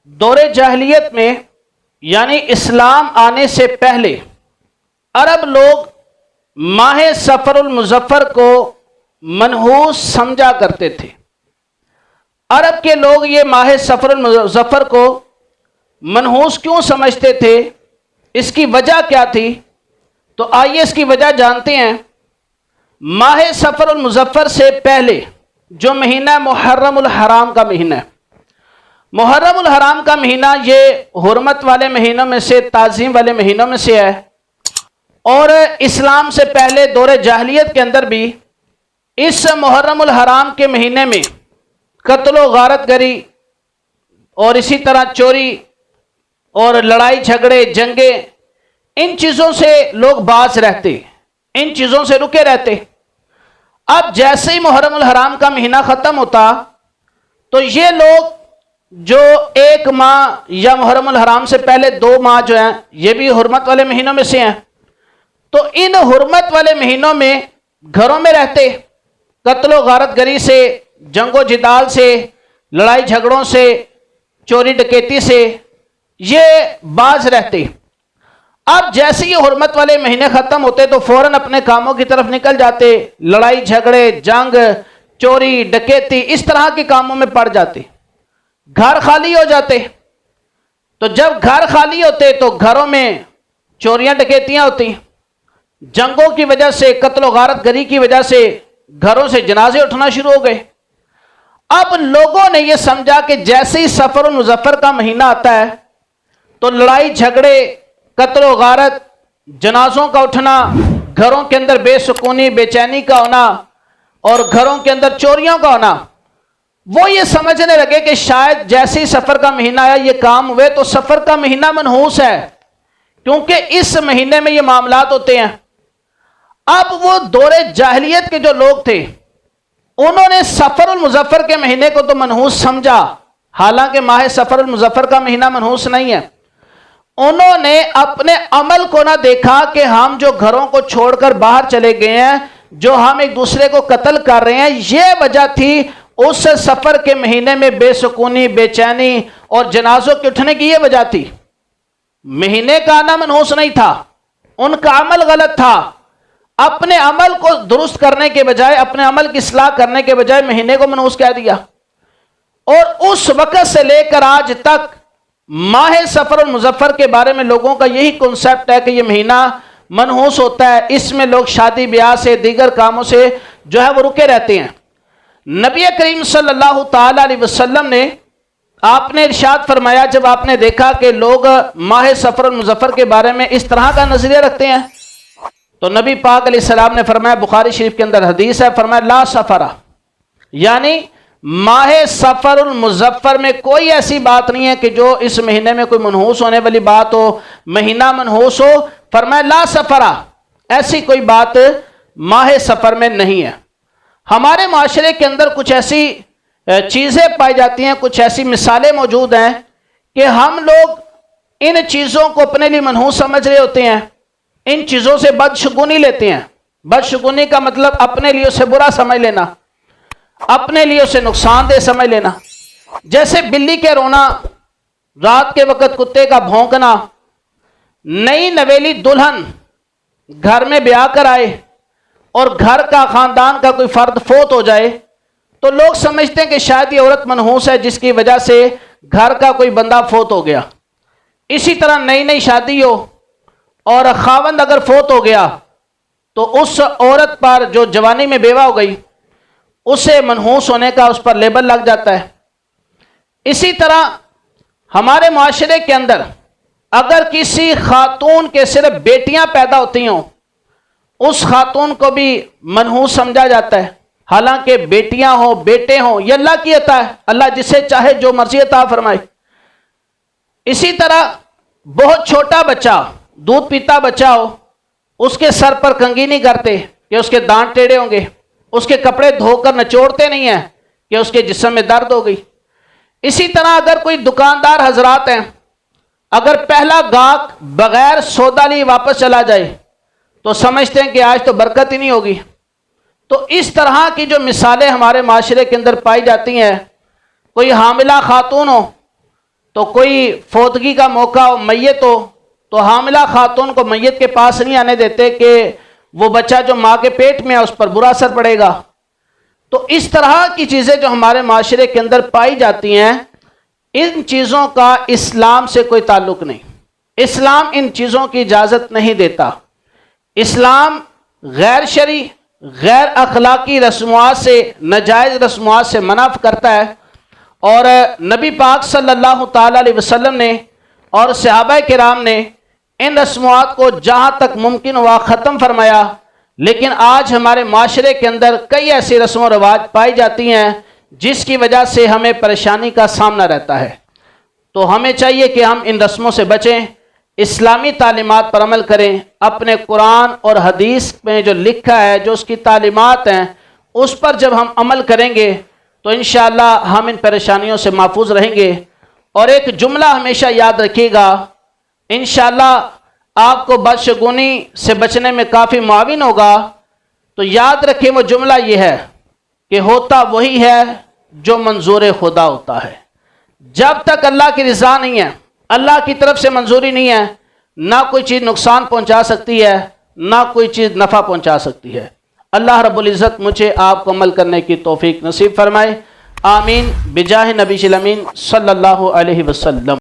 دور جاہلیت میں یعنی اسلام آنے سے پہلے عرب لوگ ماہ صفر المظفر کو منحوس سمجھا کرتے تھے۔ عرب کے لوگ یہ ماہ صفر المظفر کو منحوس کیوں سمجھتے تھے، اس کی وجہ کیا تھی؟ تو آئیے اس کی وجہ جانتے ہیں۔ ماہ صفر المظفر سے پہلے جو مہینہ محرم الحرام کا مہینہ ہے، محرم الحرام کا مہینہ یہ حرمت والے مہینوں میں سے، تعظیم والے مہینوں میں سے ہے، اور اسلام سے پہلے دور جاہلیت کے اندر بھی اس محرم الحرام کے مہینے میں قتل و غارت گری اور اسی طرح چوری اور لڑائی جھگڑے جنگیں، ان چیزوں سے لوگ باز رہتے، ان چیزوں سے رکے رہتے۔ اب جیسے ہی محرم الحرام کا مہینہ ختم ہوتا تو یہ لوگ جو ایک ماہ یا محرم الحرام سے پہلے 2 ماہ جو ہیں یہ بھی حرمت والے مہینوں میں سے ہیں، تو ان حرمت والے مہینوں میں گھروں میں رہتے، قتل و غارت گری سے، جنگ و جدال سے، لڑائی جھگڑوں سے، چوری ڈکیتی سے یہ باز رہتے۔ اب جیسے یہ حرمت والے مہینے ختم ہوتے تو فوراً اپنے کاموں کی طرف نکل جاتے، لڑائی جھگڑے جنگ چوری ڈکیتی اس طرح کے کاموں میں پڑ جاتے، گھر خالی ہو جاتے۔ تو جب گھر خالی ہوتے تو گھروں میں چوریاں ڈکیتیاں ہوتی، جنگوں کی وجہ سے، قتل و غارت گری کی وجہ سے گھروں سے جنازے اٹھنا شروع ہو گئے۔ اب لوگوں نے یہ سمجھا کہ جیسے ہی صفر المظفر کا مہینہ آتا ہے تو لڑائی جھگڑے، قتل و غارت، جنازوں کا اٹھنا، گھروں کے اندر بے سکونی بے چینی کا ہونا اور گھروں کے اندر چوریوں کا ہونا، وہ یہ سمجھنے لگے کہ شاید جیسے ہی سفر کا مہینہ آیا یہ کام ہوئے تو سفر کا مہینہ منحوس ہے، کیونکہ اس مہینے میں یہ معاملات ہوتے ہیں۔ اب وہ دور جاہلیت کے جو لوگ تھے انہوں نے صفر المظفر کے مہینے کو تو منحوس سمجھا، حالانکہ ماہ صفر المظفر کا مہینہ منحوس نہیں ہے۔ انہوں نے اپنے عمل کو نہ دیکھا کہ ہم جو گھروں کو چھوڑ کر باہر چلے گئے ہیں، جو ہم ایک دوسرے کو قتل کر رہے ہیں، یہ وجہ تھی اس سفر کے مہینے میں بے سکونی بے چینی اور جنازوں کے اٹھنے کی، یہ وجہ تھی۔ مہینے کا آنا منحوس نہیں تھا، ان کا عمل غلط تھا۔ اپنے عمل کو درست کرنے کے بجائے، اپنے عمل کی اصلاح کرنے کے بجائے مہینے کو منحوس کہہ دیا، اور اس وقت سے لے کر آج تک ماہ صفر المظفر کے بارے میں لوگوں کا یہی کنسپٹ ہے کہ یہ مہینہ منحوس ہوتا ہے، اس میں لوگ شادی بیاہ سے، دیگر کاموں سے جو ہے وہ رکے رہتے ہیں۔ نبی کریم صلی اللہ تعالی علیہ وسلم نے آپ نے ارشاد فرمایا، جب آپ نے دیکھا کہ لوگ ماہ صفر المظفر کے بارے میں اس طرح کا نظریہ رکھتے ہیں تو نبی پاک علیہ السلام نے فرمایا، بخاری شریف کے اندر حدیث ہے، فرمایا لا سفرہ، یعنی ماہ صفر المظفر میں کوئی ایسی بات نہیں ہے کہ جو اس مہینے میں کوئی منحوس ہونے والی بات ہو، مہینہ منحوس ہو۔ فرمایا لا سفرہ، ایسی کوئی بات ماہ صفر میں نہیں ہے۔ ہمارے معاشرے کے اندر کچھ ایسی چیزیں پائی جاتی ہیں، کچھ ایسی مثالیں موجود ہیں کہ ہم لوگ ان چیزوں کو اپنے لیے منحوس سمجھ رہے ہوتے ہیں، ان چیزوں سے بدشگونی لیتے ہیں۔ بدشگونی کا مطلب اپنے لیے اسے برا سمجھ لینا، اپنے لیے اسے نقصان دہ سمجھ لینا۔ جیسے بلی کے رونا، رات کے وقت کتے کا بھونکنا، نئی نویلی دلہن گھر میں بیاہ کر آئے اور گھر کا خاندان کا کوئی فرد فوت ہو جائے تو لوگ سمجھتے ہیں کہ شاید یہ عورت منحوس ہے جس کی وجہ سے گھر کا کوئی بندہ فوت ہو گیا۔ اسی طرح نئی نئی شادی ہو اور خاوند اگر فوت ہو گیا تو اس عورت پر جو جوانی میں بیوہ ہو گئی اسے منحوس ہونے کا اس پر لیبل لگ جاتا ہے۔ اسی طرح ہمارے معاشرے کے اندر اگر کسی خاتون کے صرف بیٹیاں پیدا ہوتی ہوں اس خاتون کو بھی منحوس سمجھا جاتا ہے، حالانکہ بیٹیاں ہوں بیٹے ہوں یہ اللہ کی عطا ہے، اللہ جسے چاہے جو مرضی عطا فرمائے۔ اسی طرح بہت چھوٹا بچہ، دودھ پیتا بچہ ہو، اس کے سر پر کنگھی نہیں کرتے کہ اس کے دانت ٹیڑھے ہوں گے، اس کے کپڑے دھو کر نچوڑتے نہیں ہیں کہ اس کے جسم میں درد ہو گئی۔ اسی طرح اگر کوئی دکاندار حضرات ہیں، اگر پہلا گاہک بغیر سودا لیے واپس چلا جائے تو سمجھتے ہیں کہ آج تو برکت ہی نہیں ہوگی۔ تو اس طرح کی جو مثالیں ہمارے معاشرے کے اندر پائی جاتی ہیں، کوئی حاملہ خاتون ہو تو کوئی فوتگی کا موقع ہو، میت ہو، تو حاملہ خاتون کو میت کے پاس نہیں آنے دیتے کہ وہ بچہ جو ماں کے پیٹ میں ہے اس پر برا اثر پڑے گا۔ تو اس طرح کی چیزیں جو ہمارے معاشرے کے اندر پائی جاتی ہیں، ان چیزوں کا اسلام سے کوئی تعلق نہیں۔ اسلام ان چیزوں کی اجازت نہیں دیتا۔ اسلام غیر شرعی، غیر اخلاقی رسومات سے، ناجائز رسومات سے منع کرتا ہے، اور نبی پاک صلی اللہ تعالی علیہ وسلم نے اور صحابہ کرام نے ان رسومات کو جہاں تک ممکن ہوا ختم فرمایا، لیکن آج ہمارے معاشرے کے اندر کئی ایسی رسم و رواج پائی جاتی ہیں جس کی وجہ سے ہمیں پریشانی کا سامنا رہتا ہے۔ تو ہمیں چاہیے کہ ہم ان رسموں سے بچیں، اسلامی تعلیمات پر عمل کریں، اپنے قرآن اور حدیث میں جو لکھا ہے، جو اس کی تعلیمات ہیں، اس پر جب ہم عمل کریں گے تو انشاءاللہ ہم ان پریشانیوں سے محفوظ رہیں گے۔ اور ایک جملہ ہمیشہ یاد رکھیے گا، انشاءاللہ آپ کو بدشگونی سے بچنے میں کافی معاون ہوگا۔ تو یاد رکھیں وہ جملہ یہ ہے کہ ہوتا وہی ہے جو منظور خدا ہوتا ہے۔ جب تک اللہ کی رضا نہیں ہے، اللہ کی طرف سے منظوری نہیں ہے، نہ کوئی چیز نقصان پہنچا سکتی ہے، نہ کوئی چیز نفع پہنچا سکتی ہے۔ اللہ رب العزت مجھے آپ کو عمل کرنے کی توفیق نصیب فرمائے، آمین، بجاہ نبی الامین صلی اللہ علیہ وسلم۔